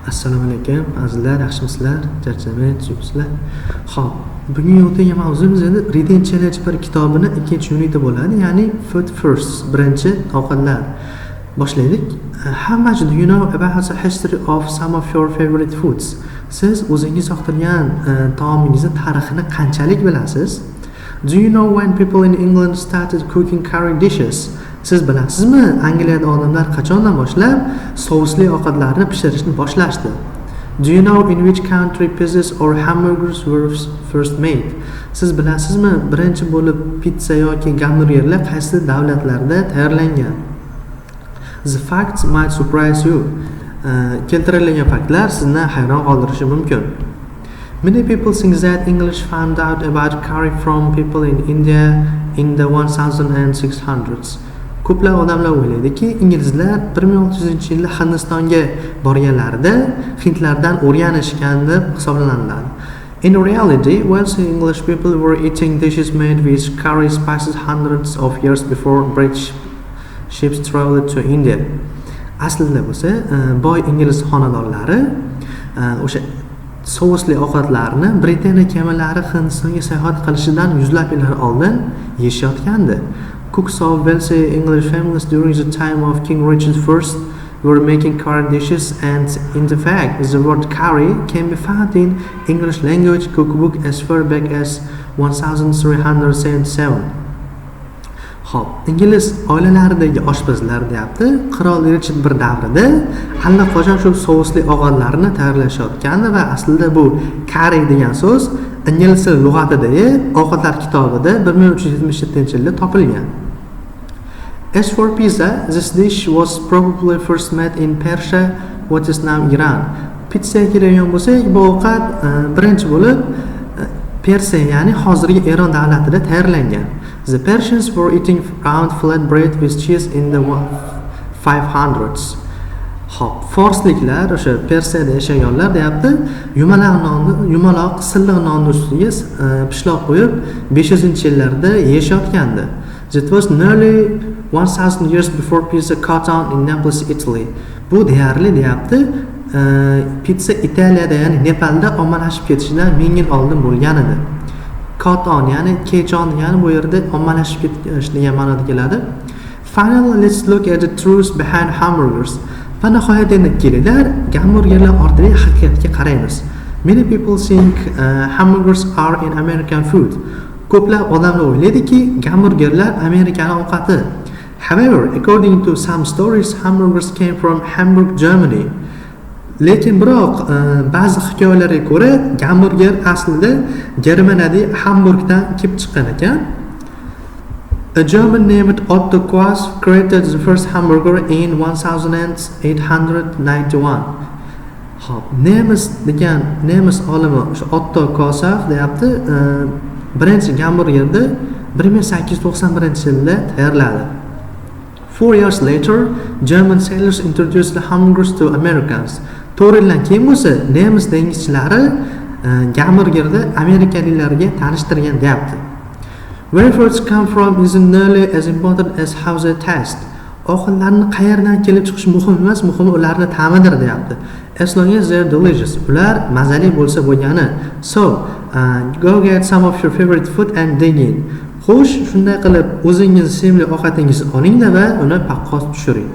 Assalomu alaykum azizlar, yaxshimisizlar? Charchamay turibsizlar? Xo'p, bugun o'qigan mavzumiz endi Reading Challenge bir kitobini 2-unitda bo'ladi, ya'ni Food First, birinchi ovqatlar. Boshlaylik. How much do you know about the history of some of your favorite foods? Siz o'zingiz yoqtirgan taomingizni tarixini qanchalik bilasiz? Do you know when people in England started cooking curry dishes? Siz bilasizmi, Angliyada odamlar qachondan boshlab sousli ovqatlarni pishirishni boshlashdi? Do you know in which country pizzas or hamburgers were first made? Siz bilasizmi, birinchi bo'lib pizza yoki gamburgerlar qaysi davlatlarda tayyorlangan? The facts might surprise you. Keltirilgan faktlar sizni hayron qoldirishi mumkin. Many people think that English found out about curry from people in India in the 1600s. Ko'plab odamlar o'ylaydiki, inglizlar 1600-yilda Hindistonga borganlarida hindlardan o'rganishgan deb hisoblanadi. In reality, wealthy English people were eating dishes made with curry spices hundreds of years before British ships traveled to India. Aslida bo'lsa, boy ingliz xonadonlari o'sha sousli ovqatlarni Britaniya kemalari Hindistonga sayohat qilishidan yuzlab yillar oldin yeyishayotgandi. Cooks of wealthy English families during the time of King Richard I were making curry dishes, and in fact, the word curry can be found in English language cookbook as far back as 1377. Xo'p, ingliz oilalaridagi oshpazlar deyapti, qirol Richard I davrida allaqachon shu sousli ovqatlarni tayyorlashayotgandi va aslida bu curry degan so'z ingliz lug'atidagi ovqatlar kitobida 1377-yilda topilgan. As for pizza, this dish was probably first made in Persia, what is now Iran. Pizza keladigan bo'lsak, bu ovqat birinchi bo'lib Persiya, ya'ni hozirgi Eron davlatida tayyorlangan. The Persians were eating round flat bread with cheese in the 500s. Xo'p, forsliklar o'sha Persiyada yashaganlar deyapti, yumaloq silliq nonni ustiga pishloq qo'yib 500-yillarda yeyishayotgandi. It was nearly 1000 years before pizza caught on in Naples, Italy. Bu deyarli deyapti, pizza Italiyada, ya'ni Nepalda ommalashib ketishidan 1000 yil oldin bo'lgan edi. Caught on, ya'ni catch on degani bu yerda ommalashib ketish degan ma'noda keladi. Finally, let's look at the truth behind hamburgers. Va nihoyat endi kelinglar, hamburgerlar ortidagi haqiqatga qaraymiz. Many people think hamburgers are in American food. Ko'plab odamlar o'ylaydiki, hamburgerlar Amerikaning ovqati. However, according to some stories, hamburgers came from Hamburg, Germany. Lekin biroq ba'zi hikoyalarga ko'ra, hamburger aslida Germaniyada Hamburgdan kelib chiqqan ekan. A German named Otto Quast created the first hamburger in 1891. Xo'p, nemis olimi o'sha Otto Quast deyapti, birinchi hamburgerni 1891-yilda tayyorladi. 4 years later, German sailors introduced the hamburgers to Americans. 4 yildan keyin bo'lsa, nemis dengizchilari hamburgerni amerikaliklarga tanishtirgan deyapti. Where foods come from isn't nearly as important as how they taste. Ovqatlarning qayerdan kelib chiqishi muhim emas, muhimi ularni ta'midir deyapti. As long as they're delicious. Ular mazali bo'lsa bo'lgani. So, go get some of your favorite food and dig in. Xo'sh, shunday qilib o'zingiz sevimli ovqatingizni oling-da va uni paqqos tushiring.